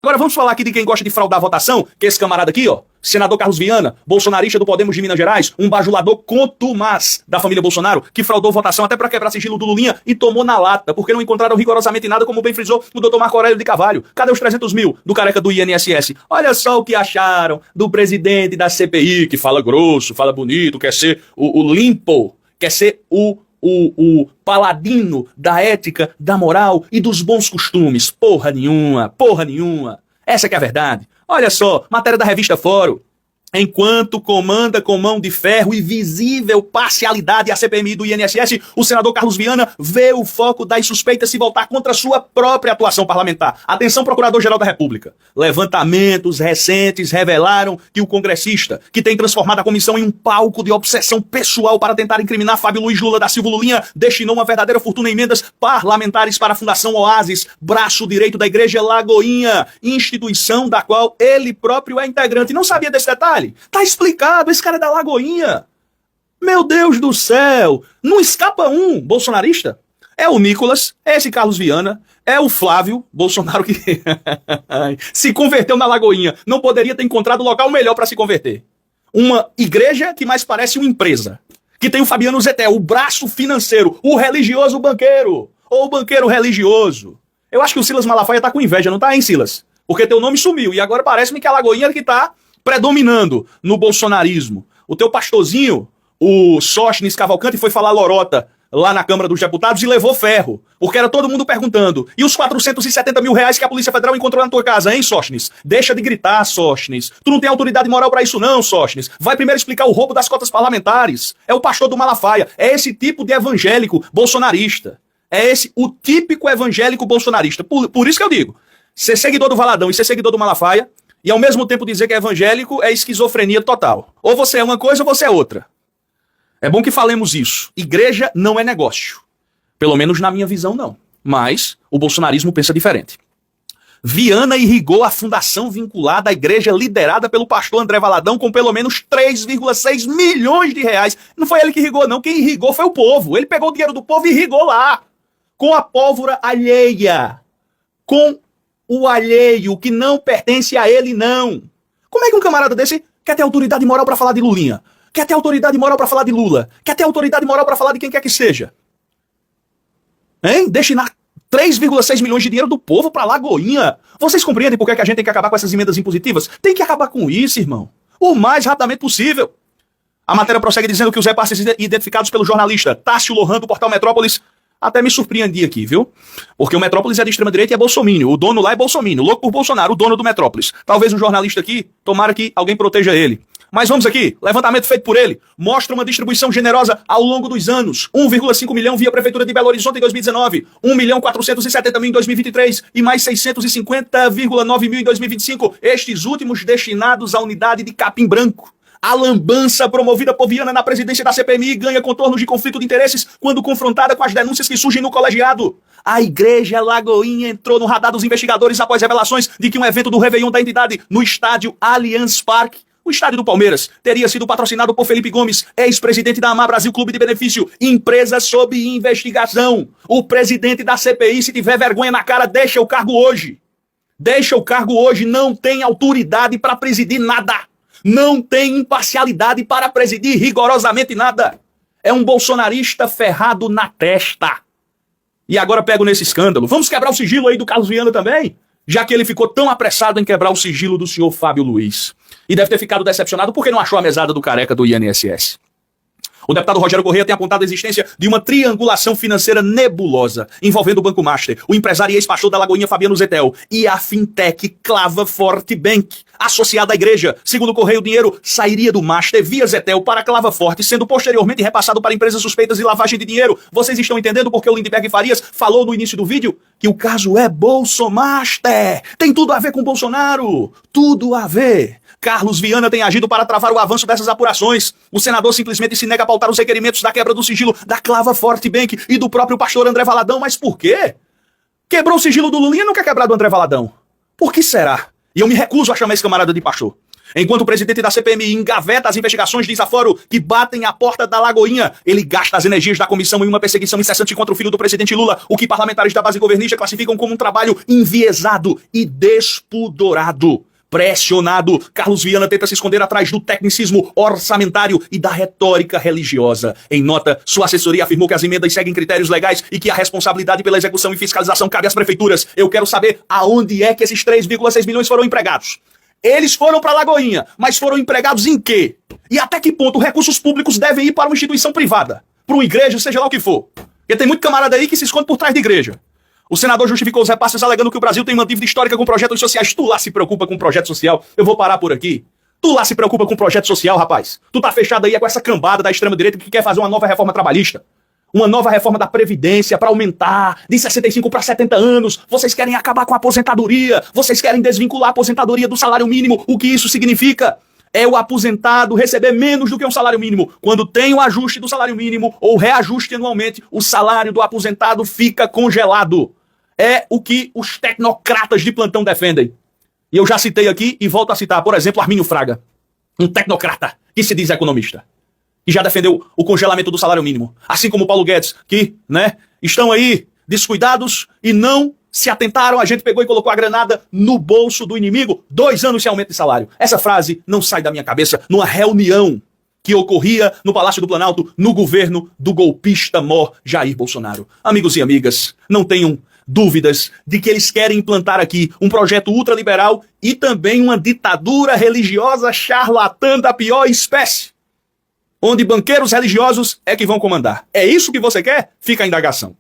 Agora vamos falar aqui de quem gosta de fraudar a votação, que é esse camarada aqui, ó, senador Carlos Viana, bolsonarista do Podemos de Minas Gerais, um bajulador contumaz da família Bolsonaro, que fraudou votação até para quebrar sigilo do Lulinha e tomou na lata, porque não encontraram rigorosamente nada, como bem frisou o doutor Marco Aurélio de Carvalho. Cadê os 300 mil do careca do INSS? Olha só o que acharam do presidente da CPI, que fala grosso, fala bonito, quer ser o limpo, quer ser o paladino da ética, da moral e dos bons costumes. Porra nenhuma, porra nenhuma. Essa que é a verdade. Olha só, matéria da revista Fórum. Enquanto comanda com mão de ferro e visível parcialidade a CPMI do INSS, o senador Carlos Viana vê o foco das suspeitas se voltar contra sua própria atuação parlamentar. Atenção, Procurador-Geral da República. Levantamentos recentes revelaram que o congressista, que tem transformado a comissão em um palco de obsessão pessoal para tentar incriminar Fábio Luiz Lula da Silva Lulinha, destinou uma verdadeira fortuna em emendas parlamentares para a Fundação Oasis, braço direito da Igreja Lagoinha, instituição da qual ele próprio é integrante. Não sabia desse detalhe? Tá explicado, esse cara é da Lagoinha. Meu Deus do céu, não escapa um bolsonarista. É o Nicolas, é esse Carlos Viana, é o Flávio Bolsonaro que se converteu na Lagoinha. Não poderia ter encontrado local melhor para se converter. Uma igreja que mais parece uma empresa. Que tem o Fabiano Zettel, o braço financeiro, o religioso banqueiro, ou o banqueiro religioso. Eu acho que o Silas Malafaia tá com inveja, não tá, hein, Silas? Porque teu nome sumiu e agora parece-me que a Lagoinha é que tá predominando no bolsonarismo. O teu pastorzinho, o Sóstenes Cavalcante, foi falar lorota lá na Câmara dos Deputados e levou ferro. Porque era todo mundo perguntando. E os 470 mil reais que a Polícia Federal encontrou na tua casa, hein, Sóstenes? Deixa de gritar, Sóstenes. Tu não tem autoridade moral pra isso não, Sóstenes. Vai primeiro explicar o roubo das cotas parlamentares. É o pastor do Malafaia. É esse tipo de evangélico bolsonarista. É esse o típico evangélico bolsonarista. Por isso que eu digo, ser seguidor do Valadão e ser seguidor do Malafaia, e ao mesmo tempo dizer que é evangélico é esquizofrenia total. Ou você é uma coisa ou você é outra. É bom que falemos isso. Igreja não é negócio. Pelo menos na minha visão, não. Mas o bolsonarismo pensa diferente. Viana irrigou a fundação vinculada à igreja liderada pelo pastor André Valadão com pelo menos 3,6 milhões de reais. Não foi ele que irrigou, não. Quem irrigou foi o povo. Ele pegou o dinheiro do povo e irrigou lá. Com a pólvora alheia. Com o alheio, que não pertence a ele, não. Como é que um camarada desse quer ter autoridade moral pra falar de Lulinha? Quer ter autoridade moral pra falar de Lula? Quer ter autoridade moral pra falar de quem quer que seja? Hein? Destinar 3,6 milhões de dinheiro do povo pra Lagoinha. Vocês compreendem por que a gente tem que acabar com essas emendas impositivas? Tem que acabar com isso, irmão. O mais rapidamente possível. A matéria prossegue dizendo que os repasses identificados pelo jornalista Tássio Lohan, do portal Metrópolis, até me surpreendi aqui, viu? Porque o Metrópolis é de extrema-direita e é bolsomínio. O dono lá é bolsomínio, louco por Bolsonaro, o dono do Metrópolis. Talvez um jornalista aqui, tomara que alguém proteja ele. Mas vamos aqui, levantamento feito por ele, mostra uma distribuição generosa ao longo dos anos. 1,5 milhão via Prefeitura de Belo Horizonte em 2019, 1.470.000 em 2023 e mais 650,9 mil em 2025. Estes últimos destinados à unidade de Capim Branco. A lambança promovida por Viana na presidência da CPMI ganha contornos de conflito de interesses quando confrontada com as denúncias que surgem no colegiado. A Igreja Lagoinha entrou no radar dos investigadores após revelações de que um evento do Réveillon da entidade no estádio Allianz Parque, o estádio do Palmeiras, teria sido patrocinado por Felipe Gomes, ex-presidente da Amar Brasil Clube de Benefício, empresa sob investigação. O presidente da CPI, se tiver vergonha na cara, deixa o cargo hoje. Deixa o cargo hoje, não tem autoridade para presidir nada. Não tem imparcialidade para presidir rigorosamente nada. É um bolsonarista ferrado na testa. E agora pego nesse escândalo. Vamos quebrar o sigilo aí do Carlos Viana também? Já que ele ficou tão apressado em quebrar o sigilo do senhor Fábio Luiz. E deve ter ficado decepcionado porque não achou a mesada do careca do INSS. O deputado Rogério Correia tem apontado a existência de uma triangulação financeira nebulosa envolvendo o Banco Master, o empresário e ex-pastor da Lagoinha Fabiano Zettel e a fintech Clava Forte Bank, associada à igreja. Segundo o Correio, o dinheiro sairia do Master via Zettel para a Clava Forte, sendo posteriormente repassado para empresas suspeitas de lavagem de dinheiro. Vocês estão entendendo porque o Lindbergh Farias falou no início do vídeo que o caso é Bolsomaster. Tem tudo a ver com Bolsonaro. Tudo a ver. Carlos Viana tem agido para travar o avanço dessas apurações. O senador simplesmente se nega a pautar os requerimentos da quebra do sigilo da Clava Forte Bank e do próprio pastor André Valadão. Mas por quê? Quebrou o sigilo do Lulinha e não quer quebrar do André Valadão. Por que será? E eu me recuso a chamar esse camarada de pastor. Enquanto o presidente da CPMI engaveta as investigações de desaforo que batem à porta da Lagoinha, ele gasta as energias da comissão em uma perseguição incessante contra o filho do presidente Lula, o que parlamentares da base governista classificam como um trabalho enviesado e despudorado. Pressionado, Carlos Viana tenta se esconder atrás do tecnicismo orçamentário e da retórica religiosa. Em nota, sua assessoria afirmou que as emendas seguem critérios legais e que a responsabilidade pela execução e fiscalização cabe às prefeituras. Eu quero saber aonde é que esses 3,6 milhões foram empregados. Eles foram para Lagoinha, mas foram empregados em quê? E até que ponto recursos públicos devem ir para uma instituição privada? Para uma igreja, seja lá o que for. Porque tem muito camarada aí que se esconde por trás de igreja. O senador justificou os repasses alegando que o Brasil tem uma dívida histórica com projetos sociais. Tu lá se preocupa com projeto social? Eu vou parar por aqui. Tu lá se preocupa com projeto social, rapaz? Tu tá fechado aí com essa cambada da extrema-direita que quer fazer uma nova reforma trabalhista. Uma nova reforma da Previdência para aumentar de 65 para 70 anos. Vocês querem acabar com a aposentadoria. Vocês querem desvincular a aposentadoria do salário mínimo. O que isso significa? É o aposentado receber menos do que um salário mínimo. Quando tem o ajuste do salário mínimo ou reajuste anualmente, o salário do aposentado fica congelado. É o que os tecnocratas de plantão defendem. E eu já citei aqui e volto a citar, por exemplo, Armínio Fraga, um tecnocrata que se diz economista, que já defendeu o congelamento do salário mínimo. Assim como Paulo Guedes, que, estão aí descuidados e não se atentaram, a gente pegou e colocou a granada no bolso do inimigo, 2 anos sem aumento de salário. Essa frase não sai da minha cabeça numa reunião que ocorria no Palácio do Planalto, no governo do golpista mor Jair Bolsonaro. Amigos e amigas, não tenham dúvidas de que eles querem implantar aqui um projeto ultraliberal e também uma ditadura religiosa charlatã da pior espécie, onde banqueiros religiosos é que vão comandar. É isso que você quer? Fica a indagação.